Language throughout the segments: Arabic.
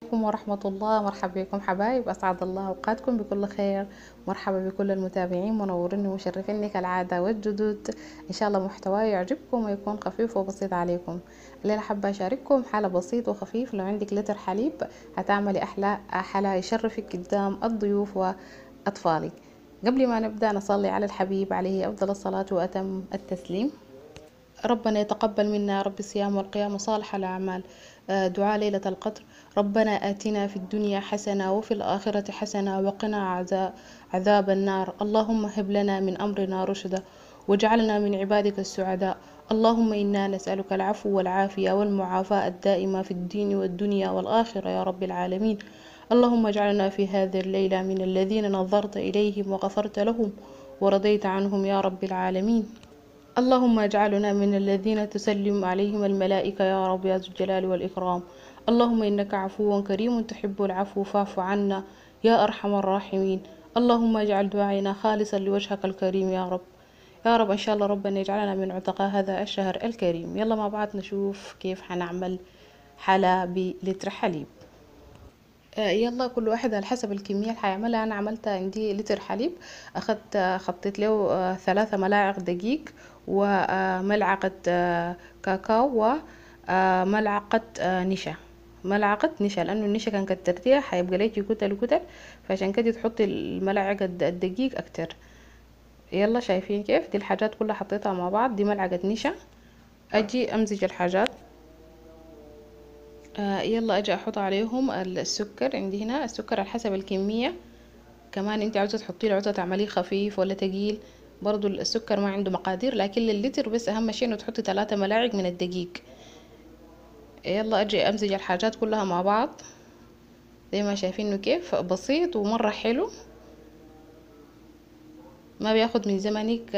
عليكم ورحمة الله. مرحبا بكم حبايب، أسعد الله أوقاتكم بكل خير. مرحبا بكل المتابعين، منوريني ومشرفيني كالعادة والجدود. إن شاء الله محتواي يعجبكم ويكون خفيف وبسيط عليكم. الليلة حابة أشارككم حالة بسيط وخفيف. لو عندك لتر حليب هتعملي أحلى حلا يشرفك قدام الضيوف وأطفالك. قبل ما نبدأ نصلي على الحبيب عليه أفضل الصلاة وأتم التسليم. ربنا يتقبل منا يا رب الصيام والقيام وصالح الأعمال. دعاء ليلة القدر: ربنا آتنا في الدنيا حسنة وفي الآخرة حسنة وقنا عذاب النار. اللهم هب لنا من أمرنا رشدا واجعلنا من عبادك السعداء. اللهم إنا نسألك العفو والعافية والمعافاة الدائمة في الدين والدنيا والآخرة يا رب العالمين. اللهم اجعلنا في هذه الليلة من الذين نظرت إليهم وغفرت لهم ورضيت عنهم يا رب العالمين. اللهم اجعلنا من الذين تسلم عليهم الملائكة يا رب يا ذو الجلال والإكرام. اللهم إنك عفو كريم تحب العفو فاعف عنا يا أرحم الراحمين. اللهم اجعل دعائنا خالصا لوجهك الكريم يا رب. يا رب إن شاء الله ربنا يجعلنا من عتقاء هذا الشهر الكريم. يلا مع بعض نشوف كيف حنعمل حلا بلتر حليب. يلا كل واحد على حسب الكمية اللي هيعملها. انا عملت عندي لتر حليب، اخدت خطيت له 3 ملاعق دقيق وملعقة كاكاو وملعقة نشا. ملعقة نشا لانه النشا كان كترتيها هيبقى ليكي كتل كتل، فعشان كده تحطي الملعقة الدقيق اكتر. يلا شايفين كيف دي الحاجات كلها حطيتها مع بعض. دي ملعقة نشا. اجي امزج الحاجات. يلا اجي احط عليهم السكر. عندي هنا السكر على حسب الكمية. كمان انت عاوزة تحطي له، عاوزة تعمليه خفيف ولا تقيل. برضو السكر ما عنده مقادير، لكن للتر بس اهم شيء انه تحطي 3 ملاعق من الدقيق. يلا اجي امزج الحاجات كلها مع بعض زي ما شايفينه كيف بسيط ومرة حلو. ما بياخد من زمنك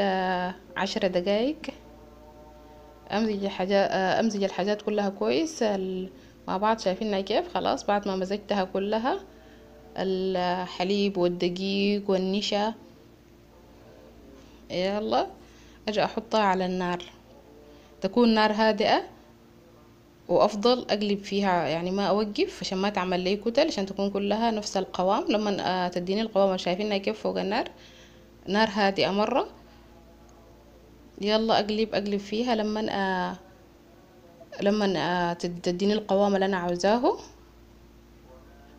10 دقايق. امزج الحاجات كلها كويس مع بعض. شايفينها كيف خلاص بعد ما مزجتها كلها، الحليب والدقيق والنشا. يلا اجي احطها على النار، تكون نار هادئة، وافضل اقلب فيها يعني ما اوقف عشان ما تعمل لي كتل، عشان تكون كلها نفس القوام. لما تديني القوام شايفينها كيف فوق النار، نار هادئة مرة. يلا اقلب فيها لما تديني القوام اللي انا عاوزاه.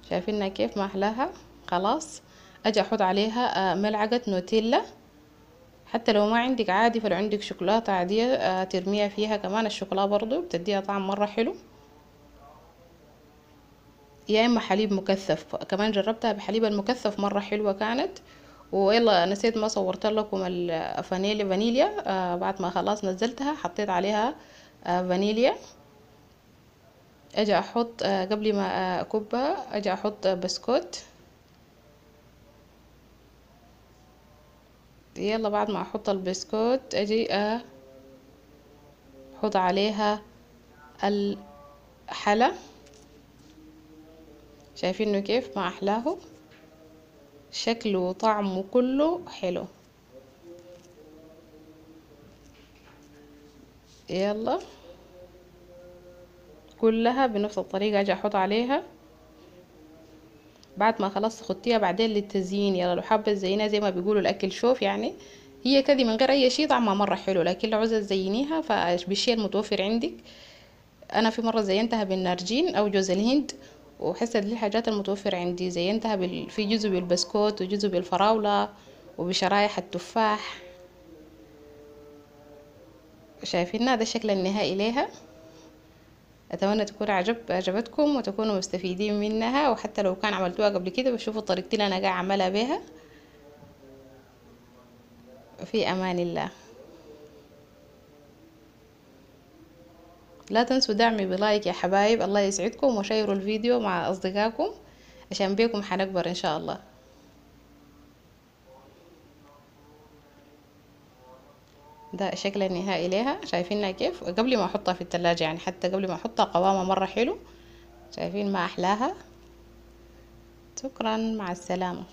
شايفينها كيف ما احلاها. خلاص اجي احط عليها ملعقة نوتيلا. حتى لو ما عندك عادي، فلو عندك شوكولاتة عادية ترميها فيها كمان. الشوكولاتة برضو بتديها طعم مرة حلو. يا اما حليب مكثف، كمان جربتها بحليب المكثف مرة حلوة كانت. ويلا نسيت ما صورت لكم فانيليا. بعد ما خلاص نزلتها حطيت عليها فانيليا. اجي احط قبل ما اكبها اجي احط بسكوت. يلا بعد ما احط البسكوت اجي احط عليها الحلا. شايفينه كيف ما احلاه، شكله وطعمه كله حلو. يلا كلها بنفس الطريقة اجي احط عليها. بعد ما خلاص خدتيها بعدين للتزيين، يلا لو حابة تزينها زي ما بيقولوا الاكل شوف يعني، هي كده من غير اي شيء طعمها مرة حلو. لكن لو عاوزة تزينيها فبالشيء المتوفر عندك. انا في مرة زينتها بالنارجين او جوز الهند، وحسيت دي الحاجات المتوفرة عندي. زينتها في جزء بالبسكوت وجزء بالفراولة وبشرايح التفاح. شايفينها ده الشكل النهائي ليها. اتمنى تكون عجبتكم وتكونوا مستفيدين منها. وحتى لو كان عملتوها قبل كده بشوفوا طريقتي اللي انا قاعد اعملها بيها. في امان الله. لا تنسوا دعمي بلايك يا حبايب. الله يسعدكم، وشيروا الفيديو مع اصدقائكم عشان بيكم حنكبر ان شاء الله. ده الشكل النهائي ليها. شايفينها كيف قبل ما احطها في التلاجة، يعني حتى قبل ما احطها قوامها مرة حلو. شايفين ما احلاها. شكرا، مع السلامة.